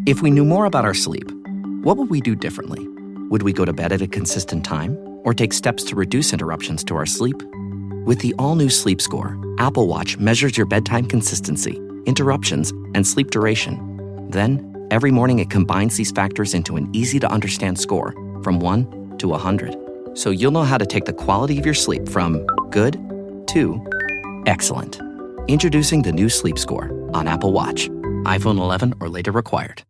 If we knew more about our sleep, what would we do differently? Would we go to bed at a consistent time or take steps to reduce interruptions to our sleep? With the all-new Sleep Score, Apple Watch measures your bedtime consistency, interruptions, and sleep duration. Then, every morning it combines these factors into an easy-to-understand score from 1 to 100. So you'll know how to take the quality of your sleep from good to excellent. Introducing the new Sleep Score on Apple Watch. iPhone 11 or later required.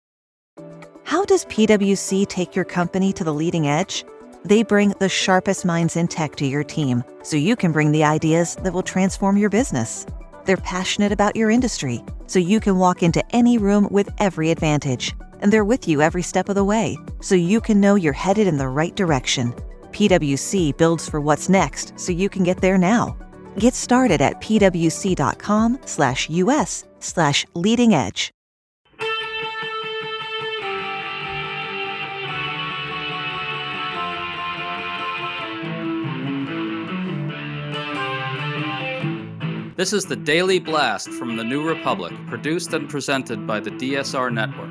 How does PwC take your company to the leading edge? They bring the sharpest minds in tech to your team, so you can bring the ideas that will transform your business. They're passionate about your industry, so you can walk into any room with every advantage. And they're with you every step of the way, so you can know you're headed in the right direction. PwC builds for what's next, so you can get there now. Get started at pwc.com/us/leading edge. This is the Daily Blast from the New Republic, produced and presented by the DSR Network.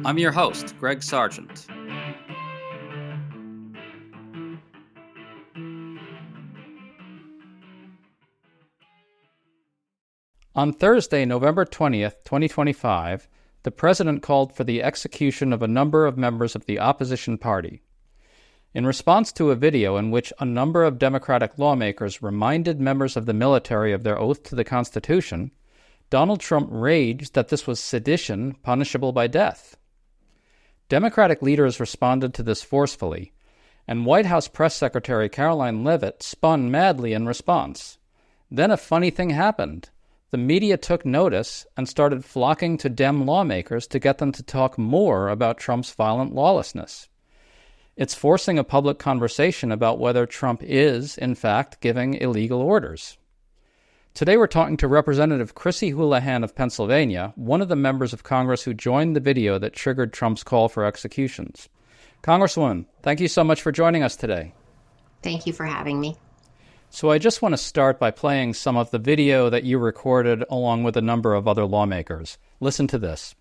I'm your host, Greg Sargent. On Thursday, November 20th, 2025, the president called for the execution of a number of members of the opposition party. In response to a video in which a number of Democratic lawmakers reminded members of the military of their oath to the Constitution, Donald Trump raged that this was sedition punishable by death. Democratic leaders responded to this forcefully, and White House Press Secretary Caroline Leavitt spun madly in response. Then a funny thing happened. The media took notice and started flocking to Dem lawmakers to get them to talk more about Trump's violent lawlessness. It's forcing a public conversation about whether Trump is, in fact, giving illegal orders. Today we're talking to Representative Chrissy Houlihan of Pennsylvania, one of the members of Congress who joined the video that triggered Trump's call for executions. Congresswoman, thank you so much for joining us today. Thank you for having me. So I just want to start by playing some of the video that you recorded along with a number of other lawmakers. Listen to this.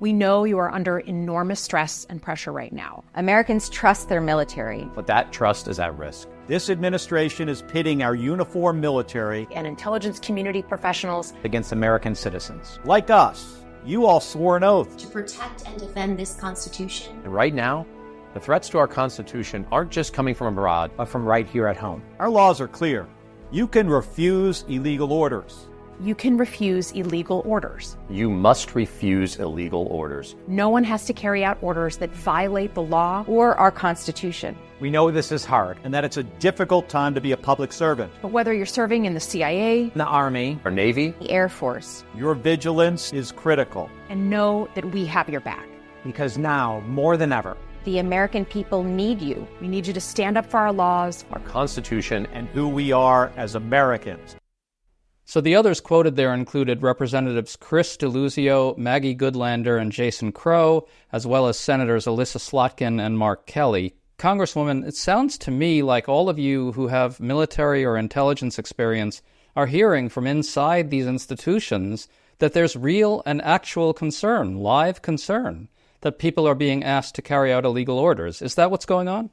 We know you are under enormous stress and pressure right now. Americans trust their military. But that trust is at risk. This administration is pitting our uniformed military And intelligence community professionals against American citizens. like us. You all swore an oath To protect and defend this Constitution. And right now, the threats to our Constitution aren't just coming from abroad, but from right here at home. Our laws are clear. You can refuse illegal orders. You can refuse illegal orders. You must refuse illegal orders. No one has to carry out orders that violate the law. Or our Constitution. We know this is hard. And that it's a difficult time to be a public servant. But whether you're serving in the CIA, The Army, or Navy, The Air Force. Your vigilance is critical. and know that we have your back. because now, more than ever, The American people need you. We need you to stand up for our laws. our Constitution, And who we are as Americans. So the others quoted there included Representatives Chris DeLuzio, Maggie Goodlander, and Jason Crow, as well as Senators Alyssa Slotkin and Mark Kelly. Congresswoman, it sounds to me like all of you who have military or intelligence experience are hearing from inside these institutions that there's real and actual concern, live concern, that people are being asked to carry out illegal orders. Is that what's going on?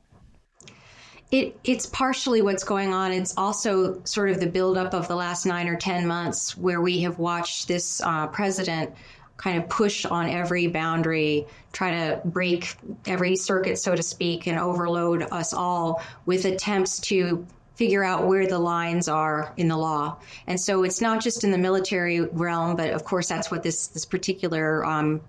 It's partially what's going on. It's also sort of the buildup of the last 9 or 10 months where we have watched this president kind of push on every boundary, try to break every circuit, so to speak, and overload us all with attempts to figure out where the lines are in the law. And so it's not just in the military realm, but of course that's what this particular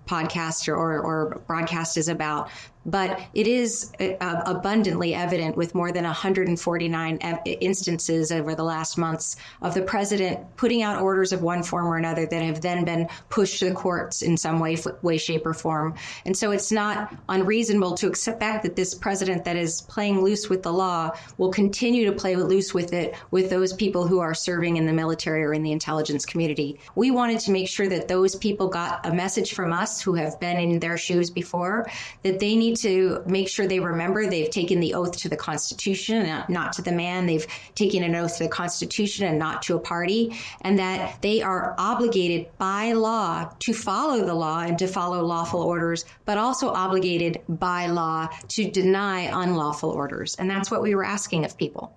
podcast or broadcast is about. But it is abundantly evident with more than 149 instances over the last months of the president putting out orders of one form or another that have then been pushed to the courts in some way, shape, or form. And so it's not unreasonable to expect that this president that is playing loose with the law will continue to play loose with it with those people who are serving in the military or in the intelligence community. We wanted to make sure that those people got a message from us who have been in their shoes before, that they need to make sure they remember they've taken the oath to the Constitution and not to the man. They've taken an oath to the Constitution and not to a party, and that they are obligated by law to follow the law and to follow lawful orders, but also obligated by law to deny unlawful orders. And that's what we were asking of people.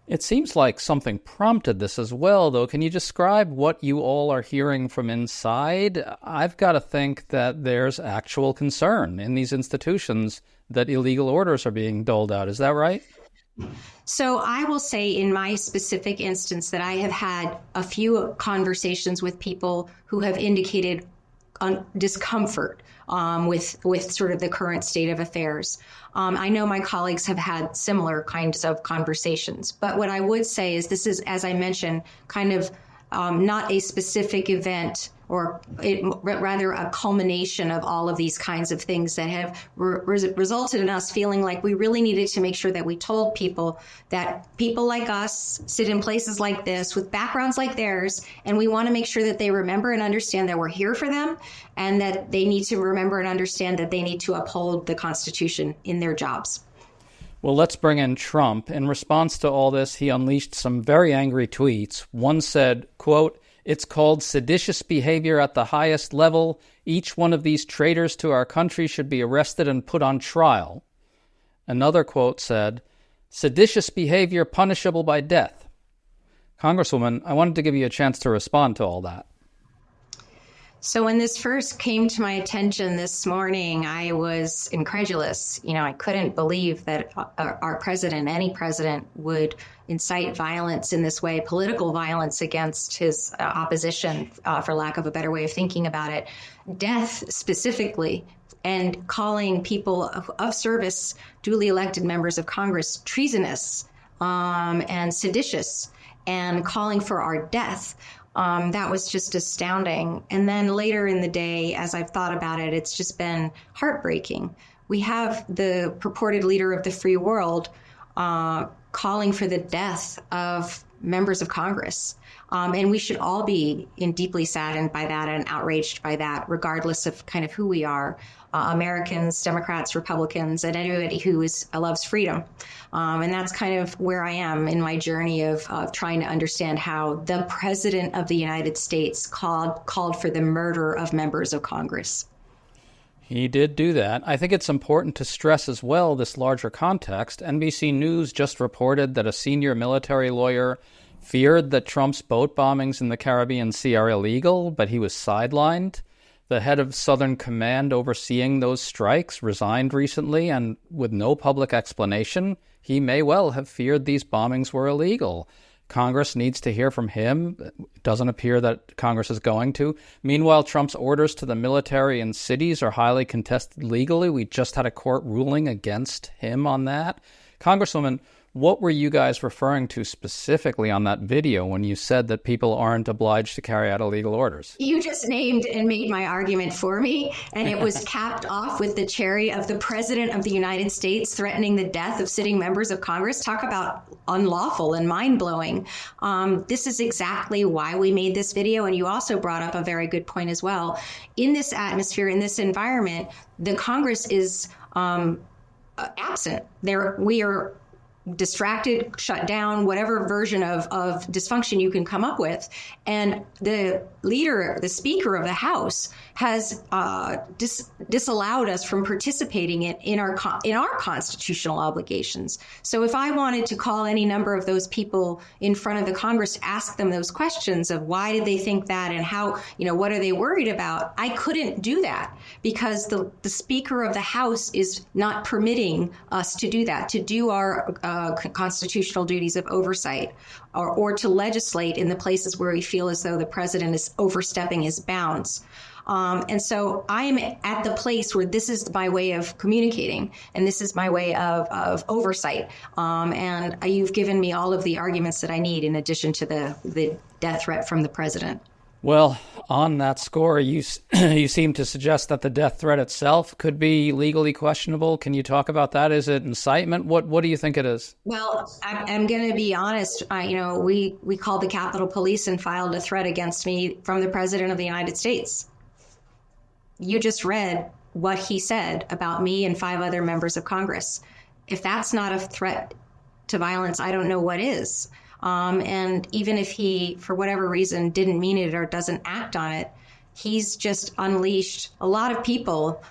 It seems like something prompted this as well, though. Can you describe what you all are hearing from inside? I've got to think that there's actual concern in these institutions that illegal orders are being doled out. Is that right? So I will say in my specific instance that I have had a few conversations with people who have indicated discomfort with sort of the current state of affairs. I know my colleagues have had similar kinds of conversations, but what I would say is this is, as I mentioned, kind of not a specific event, or rather a culmination of all of these kinds of things that have resulted in us feeling like we really needed to make sure that we told people that people like us sit in places like this with backgrounds like theirs, and we want to make sure that they remember and understand that we're here for them, and that they need to remember and understand that they need to uphold the Constitution in their jobs. Well, let's bring in Trump. In response to all this, he unleashed some very angry tweets. One said, quote, "It's called seditious behavior at the highest level. Each one of these traitors to our country should be arrested and put on trial." Another quote said, "Seditious behavior punishable by death." Congresswoman, I wanted to give you a chance to respond to all that. So when this first came to my attention this morning, I was incredulous. I couldn't believe that our president, any president, would incite violence in this way, political violence against his opposition, for lack of a better way of thinking about it, death specifically, and calling people of service, duly elected members of Congress, treasonous and seditious, and calling for our death. That was just astounding. And then later in the day, as I've thought about it, it's just been heartbreaking. We have the purported leader of the free world calling for the death of members of Congress. And we should all be deeply saddened by that and outraged by that, regardless of kind of who we are, Americans, Democrats, Republicans, and anybody who loves freedom. And that's kind of where I am in my journey of trying to understand how the President of the United States called for the murder of members of Congress. He did do that. I think it's important to stress as well this larger context. NBC News just reported that a senior military lawyer feared that Trump's boat bombings in the Caribbean Sea are illegal, but he was sidelined. The head of Southern Command overseeing those strikes resigned recently, and with no public explanation, he may well have feared these bombings were illegal. Congress needs to hear from him. It doesn't appear that Congress is going to. Meanwhile, Trump's orders to the military and cities are highly contested legally. We just had a court ruling against him on that. Congresswoman, what were you guys referring to specifically on that video when you said that people aren't obliged to carry out illegal orders? You just named and made my argument for me, and it was capped off with the cherry of the President of the United States threatening the death of sitting members of Congress. Talk about unlawful and mind-blowing. This is exactly why we made this video, and you also brought up a very good point as well. In this atmosphere, in this environment, the Congress is absent. We are distracted, shut down, whatever version of dysfunction you can come up with. And the leader, the Speaker of the House, has disallowed us from participating in our constitutional obligations. So if I wanted to call any number of those people in front of the Congress to ask them those questions of why did they think that and how, what are they worried about, I couldn't do that because the Speaker of the House is not permitting us to do that, to do our constitutional duties of oversight or to legislate in the places where we feel as though the president is overstepping his bounds. And so I am at the place where this is my way of communicating, and this is my way of oversight. And you've given me all of the arguments that I need in addition to the death threat from the president. Well, on that score, you seem to suggest that the death threat itself could be legally questionable. Can you talk about that? Is it incitement? What do you think it is? Well, I'm going to be honest. We called the Capitol Police and filed a threat against me from the President of the United States. You just read what he said about me and 5 other members of Congress. If that's not a threat to violence, I don't know what is. And even if he, for whatever reason, didn't mean it or doesn't act on it, he's just unleashed a lot of people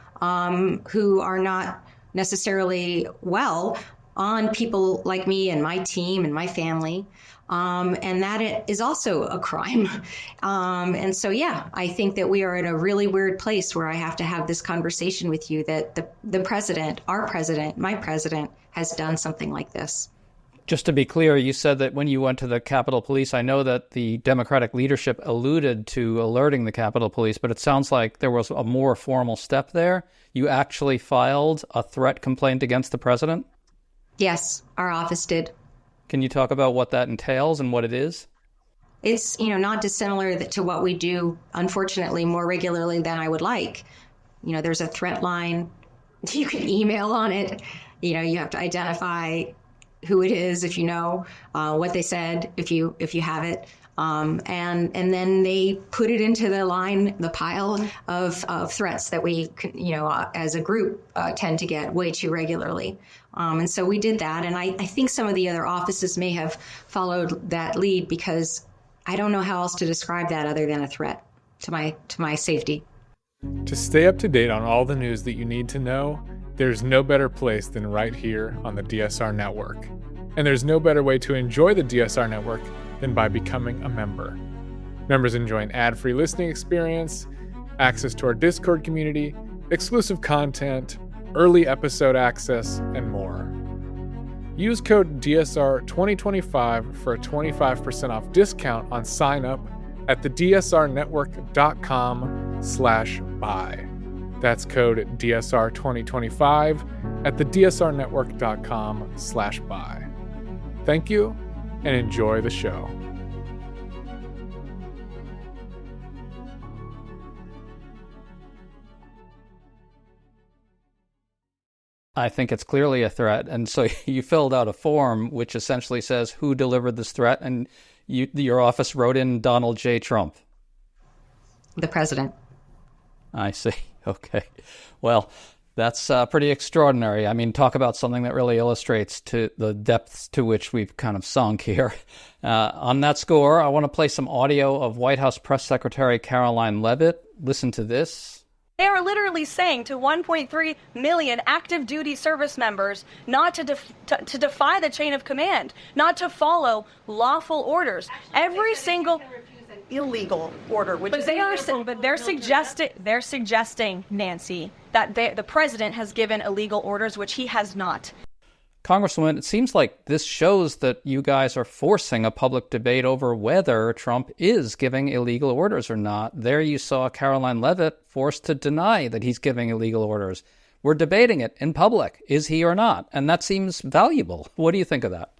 who are not necessarily well on people like me and my team and my family. And that is also a crime. And so, yeah, I think that we are in a really weird place where I have to have this conversation with you that the president, our president, my president, has done something like this. Just to be clear, you said that when you went to the Capitol Police, I know that the Democratic leadership alluded to alerting the Capitol Police, but it sounds like there was a more formal step there. You actually filed a threat complaint against the president? Yes, our office did. Can you talk about what that entails and what it is? It's, not dissimilar to what we do, unfortunately, more regularly than I would like. There's a threat line. You can email on it. You have to identify who it is, if you know, what they said, if you have it. And then they put it into the pile of threats that we, as a group tend to get way too regularly. And so we did that. And I think some of the other offices may have followed that lead, because I don't know how else to describe that other than a threat to my safety. To stay up to date on all the news that you need to know, there's no better place than right here on the DSR Network. And there's no better way to enjoy the DSR Network than by becoming a member. Members enjoy an ad-free listening experience, access to our Discord community, exclusive content, early episode access, and more. Use code DSR2025 for a 25% off discount on sign up at thedsrnetwork.com/buy. That's code DSR2025 at thedsrnetwork.com/buy. Thank you, and enjoy the show. I think it's clearly a threat. And so you filled out a form which essentially says who delivered this threat, and your office wrote in Donald J. Trump. The president. I see. Okay. Well, that's pretty extraordinary. I mean, talk about something that really illustrates to the depths to which we've kind of sunk here. On that score, I want to play some audio of White House Press Secretary Caroline Leavitt. Listen to this. They are literally saying to 1.3 million active duty service members not to defy the chain of command, not to follow lawful orders. Every single illegal order, which but they're suggesting, Nancy, that the president has given illegal orders, which he has not. Congresswoman, it seems like this shows that you guys are forcing a public debate over whether Trump is giving illegal orders or not. There you saw Caroline Leavitt forced to deny that he's giving illegal orders. We're debating it in public. Is he or not? And that seems valuable. What do you think of that?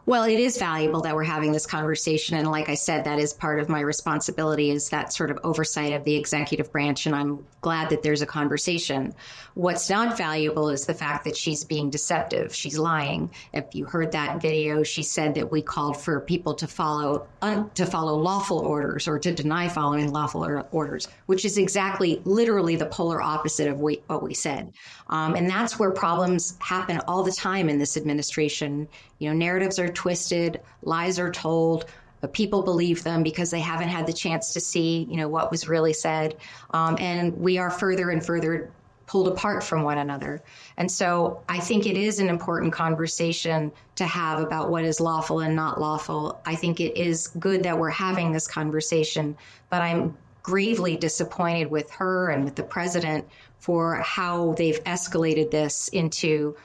Well, it is valuable that we're having this conversation. And like I said, that is part of my responsibility, is that sort of oversight of the executive branch. And I'm glad that there's a conversation. What's not valuable is the fact that she's being deceptive. She's lying. If you heard that video, she said that we called for people to follow lawful orders, or to deny following lawful orders, which is exactly, literally the polar opposite of what we said. And that's where problems happen all the time in this administration. Narratives are twisted, lies are told, but people believe them because they haven't had the chance to see, what was really said. And we are further and further pulled apart from one another. And so I think it is an important conversation to have about what is lawful and not lawful. I think it is good that we're having this conversation, but I'm gravely disappointed with her and with the president for how they've escalated this into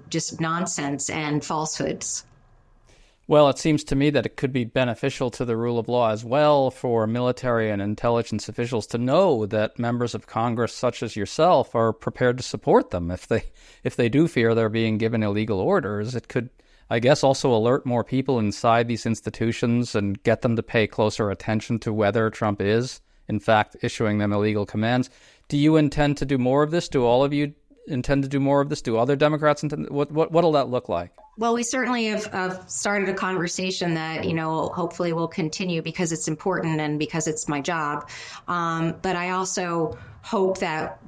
just nonsense and falsehoods. Well, it seems to me that it could be beneficial to the rule of law as well for military and intelligence officials to know that members of Congress, such as yourself, are prepared to support them. If they do fear they're being given illegal orders, it could, I guess, also alert more people inside these institutions and get them to pay closer attention to whether Trump is, in fact, issuing them illegal commands. Do you intend to do more of this? Do all of you intend to do more of this? Do other Democrats intend? What'll that look like? Well, we certainly have started a conversation that, hopefully will continue because it's important and because it's my job. But I also hope that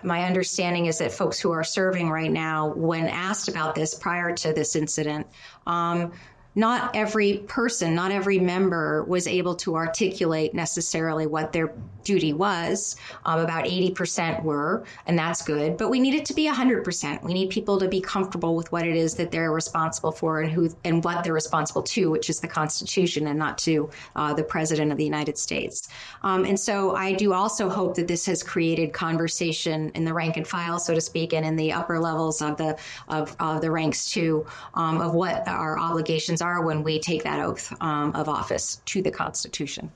my understanding is that folks who are serving right now, when asked about this prior to this incident, not every person, not every member was able to articulate necessarily what their duty was. About 80% were, and that's good. But we need it to be 100%. We need people to be comfortable with what it is that they're responsible for and what they're responsible to, which is the Constitution and not to the President of the United States. And so I do also hope that this has created conversation in the rank and file, so to speak, and in the upper levels of the ranks too, of what our obligations are when we take that oath of office to the Constitution.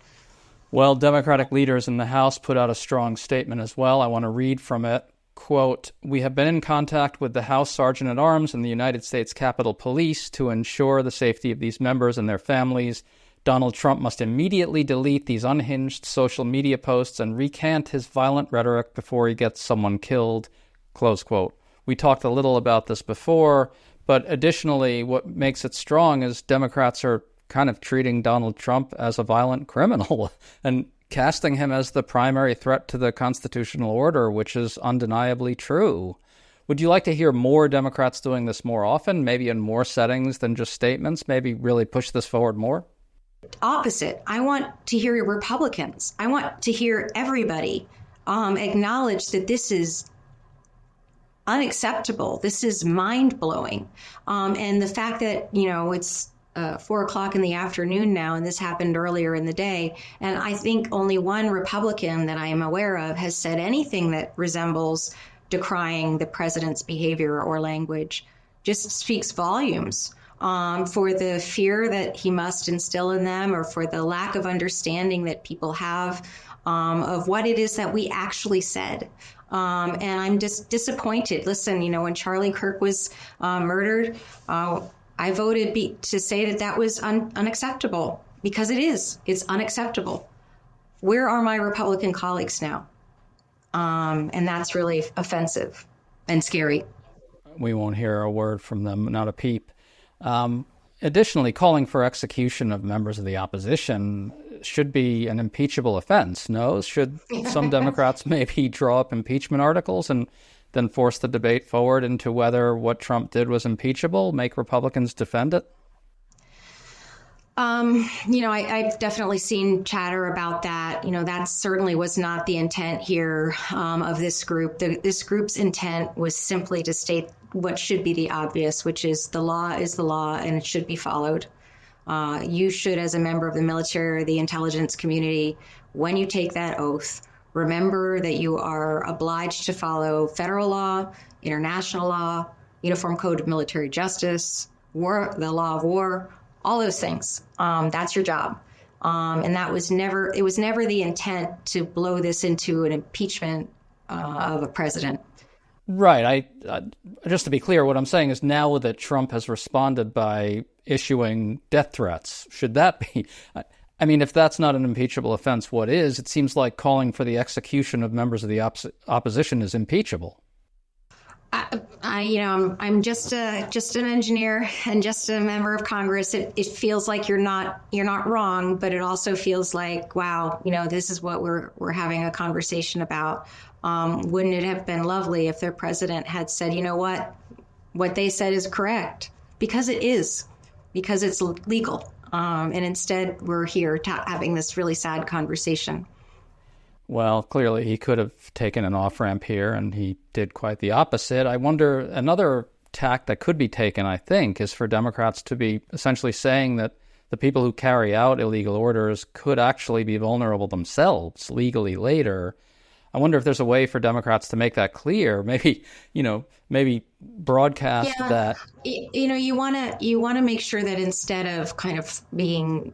Well, Democratic leaders in the House put out a strong statement as well. I want to read from it. Quote, "We have been in contact with the House Sergeant-at-Arms and the United States Capitol Police to ensure the safety of these members and their families. Donald Trump must immediately delete these unhinged social media posts and recant his violent rhetoric before he gets someone killed." Close quote. We talked a little about this before, but additionally, what makes it strong is Democrats are kind of treating Donald Trump as a violent criminal and casting him as the primary threat to the constitutional order, which is undeniably true. Would you like to hear more Democrats doing this more often, maybe in more settings than just statements, maybe really push this forward more? Opposite. I want to hear Republicans. I want to hear everybody acknowledge that this is unacceptable. This is mind-blowing. And the fact that, it's 4:00 in the afternoon now, and this happened earlier in the day, and I think only one Republican that I am aware of has said anything that resembles decrying the president's behavior or language, just speaks volumes for the fear that he must instill in them, or for the lack of understanding that people have of what it is that we actually said. And I'm just disappointed. Listen, when Charlie Kirk was murdered, I voted to say that was unacceptable, because it is. It's unacceptable. Where are my Republican colleagues now? And that's really offensive and scary. We won't hear a word from them, not a peep. Additionally, calling for execution of members of the opposition should be an impeachable offense, no? Should some Democrats maybe draw up impeachment articles and then force the debate forward into whether what Trump did was impeachable, make Republicans defend it? I've definitely seen chatter about that. That certainly was not the intent here of this group. This group's intent was simply to state what should be the obvious, which is the law is the law and it should be followed. You should, as a member of the military or the intelligence community, when you take that oath, remember that you are obliged to follow federal law, international law, Uniform Code of Military Justice, the law of war, all those things. That's your job. And it was never the intent to blow this into an impeachment of a president. Right. Just to be clear, what I'm saying is now that Trump has responded by issuing death threats, should that be? I mean, if that's not an impeachable offense, what is? It seems like calling for the execution of members of the opposition is impeachable. I'm just an engineer and just a member of Congress. It feels like you're not wrong, but it also feels like, wow, this is what we're having a conversation about. Wouldn't it have been lovely if their president had said, what they said is correct, because it is, because it's legal. And instead, we're here having this really sad conversation. Well, clearly he could have taken an off-ramp here, and he did quite the opposite. I wonder, another tack that could be taken, I think, is for Democrats to be essentially saying that the people who carry out illegal orders could actually be vulnerable themselves legally later. I wonder if there's a way for Democrats to make that clear. Maybe broadcast that. You want to make sure that instead of kind of being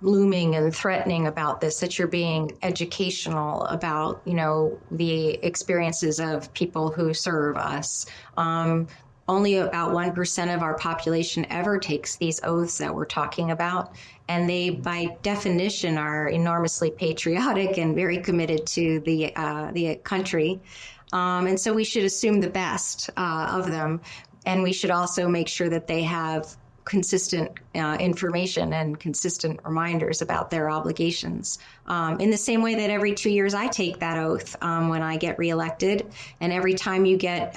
looming and threatening about this, that you're being educational about, the experiences of people who serve us. Only about 1% of our population ever takes these oaths that we're talking about. And they, by definition, are enormously patriotic and very committed to the country. And so we should assume the best of them. And we should also make sure that they have consistent information and consistent reminders about their obligations. In the same way that every 2 years I take that oath when I get reelected, and every time you get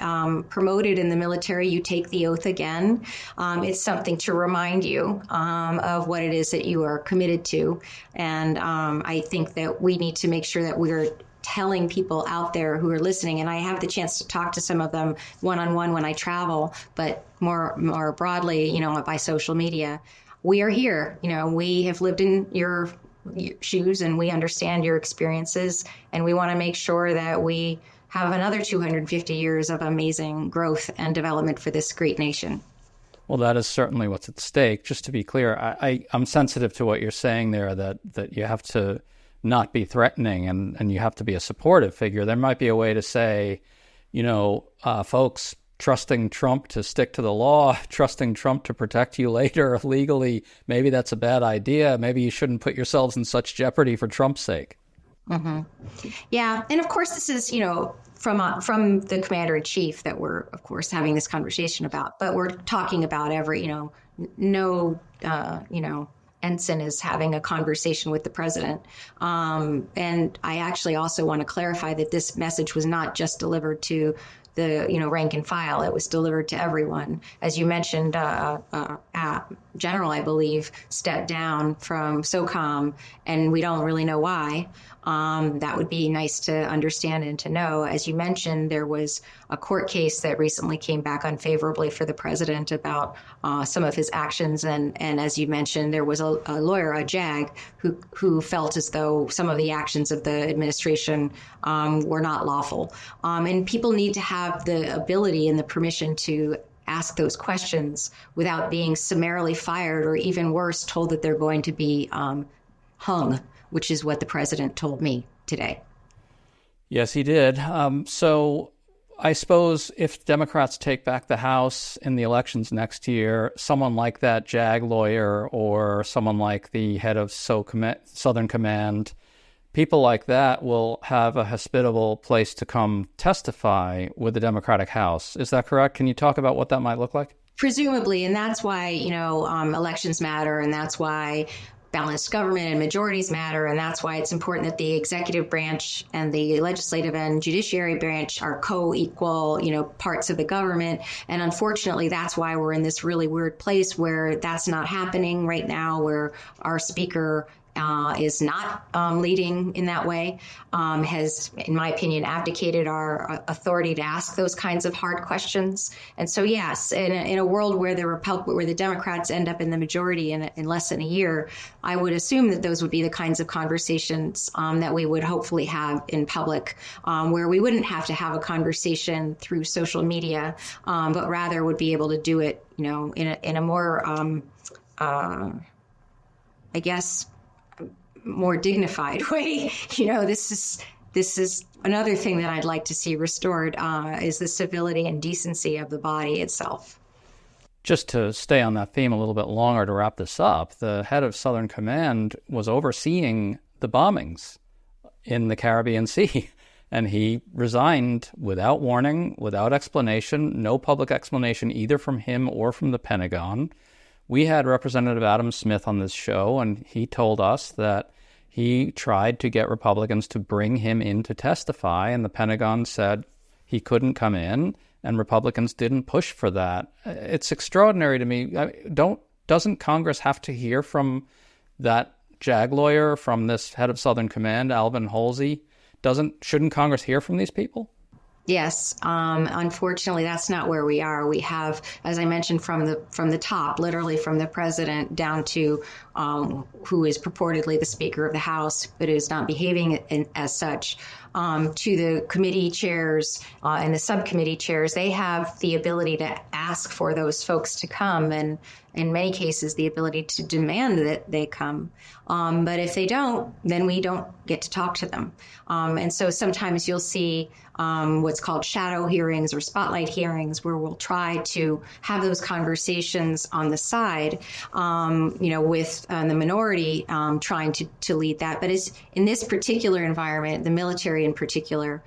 promoted in the military, you take the oath again. It's something to remind you of what it is that you are committed to. And I think that we need to make sure that we're telling people out there who are listening, and I have the chance to talk to some of them one-on-one when I travel, but more broadly, by social media. We are here. We have lived in your shoes and we understand your experiences, and we want to make sure that we have another 250 years of amazing growth and development for this great nation. Well, that is certainly what's at stake. Just to be clear, I'm sensitive to what you're saying there, that you have to not be threatening and you have to be a supportive figure. There might be a way to say, folks, trusting Trump to stick to the law, trusting Trump to protect you later legally, maybe that's a bad idea. Maybe you shouldn't put yourselves in such jeopardy for Trump's sake. Mm-hmm. Yeah. And of course, this is, from the commander-in-chief that we're, of course, having this conversation about. But we're talking about every, ensign is having a conversation with the president. And I actually also want to clarify that this message was not just delivered to the rank and file. It was delivered to everyone. As you mentioned, General, I believe, stepped down from SOCOM, and we don't really know why. That would be nice to understand and to know. As you mentioned, there was a court case that recently came back unfavorably for the president about some of his actions. And as you mentioned, there was a lawyer, a JAG, who felt as though some of the actions of the administration were not lawful. And people need to have the ability and the permission to ask those questions without being summarily fired, or even worse, told that they're going to be hung, which is what the president told me today. Yes, he did. So I suppose if Democrats take back the House in the elections next year, someone like that JAG lawyer or someone like the head of Southern Command, people like that will have a hospitable place to come testify with the Democratic House. Is that correct? Can you talk about what that might look like? Presumably, and that's why, elections matter, and that's why balanced government and majorities matter, and that's why it's important that the executive branch and the legislative and judiciary branch are co-equal, parts of the government. And unfortunately, that's why we're in this really weird place where that's not happening right now, where our speaker is not leading in that way, has, in my opinion, abdicated our authority to ask those kinds of hard questions. And so, yes, in a world where the Democrats end up in the majority in less than a year, I would assume that those would be the kinds of conversations that we would hopefully have in public, where we wouldn't have to have a conversation through social media, but rather would be able to do it, in a more, I guess, more dignified way. This is another thing that I'd like to see restored, is the civility and decency of the body itself. Just to stay on that theme a little bit longer to wrap this up, the head of Southern Command was overseeing the bombings in the Caribbean Sea, and he resigned without warning, without explanation, no public explanation either from him or from the Pentagon. We had Representative Adam Smith on this show, and he told us that he tried to get Republicans to bring him in to testify, and the Pentagon said he couldn't come in, and Republicans didn't push for that. It's extraordinary to me. Doesn't Congress have to hear from that JAG lawyer, from this head of Southern Command, Alvin Halsey? Shouldn't Congress hear from these people? Yes. Unfortunately, that's not where we are. We have, as I mentioned, from the top, literally from the president down to who is purportedly the Speaker of the House, but is not behaving as such, to the committee chairs and the subcommittee chairs. They have the ability to ask for those folks to come, and in many cases, the ability to demand that they come. But if they don't, then we don't get to talk to them. And so sometimes you'll see what's called shadow hearings or spotlight hearings, where we'll try to have those conversations on the side, with the minority trying to lead that. But in this particular environment, the military in particular,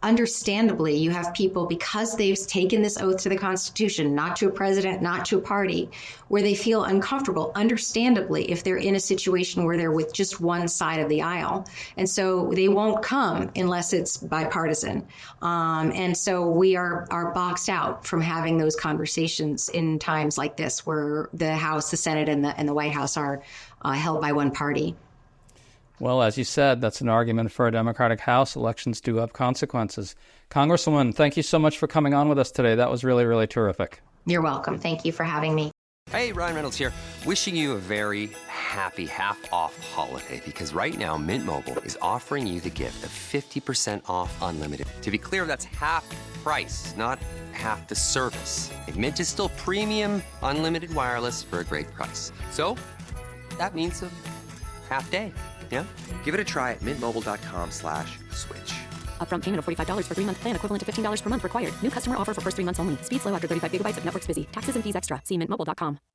understandably, you have people, because they've taken this oath to the Constitution, not to a president, not to a party, where they feel uncomfortable, understandably, if they're in a situation where they're with just one side of the aisle. And so they won't come unless it's bipartisan. And so we are boxed out from having those conversations in times like this, where the House, the Senate, and the White House are held by one party. Well, as you said, that's an argument for a Democratic House. Elections do have consequences. Congresswoman, thank you so much for coming on with us today. That was really, really terrific. You're welcome. Thank you for having me. Hey, Ryan Reynolds here. Wishing you a very happy half-off holiday, because right now Mint Mobile is offering you the gift of 50% off unlimited. To be clear, that's half price, not half the service. And Mint is still premium unlimited wireless for a great price. So that means a half day. Yeah? Give it a try at mintmobile.com/switch. Upfront payment of $45 for 3-month plan, equivalent to $15 per month required. New customer offer for first 3 months only. Speed slow after 35 gigabytes if network's busy. Taxes and fees extra. See mintmobile.com.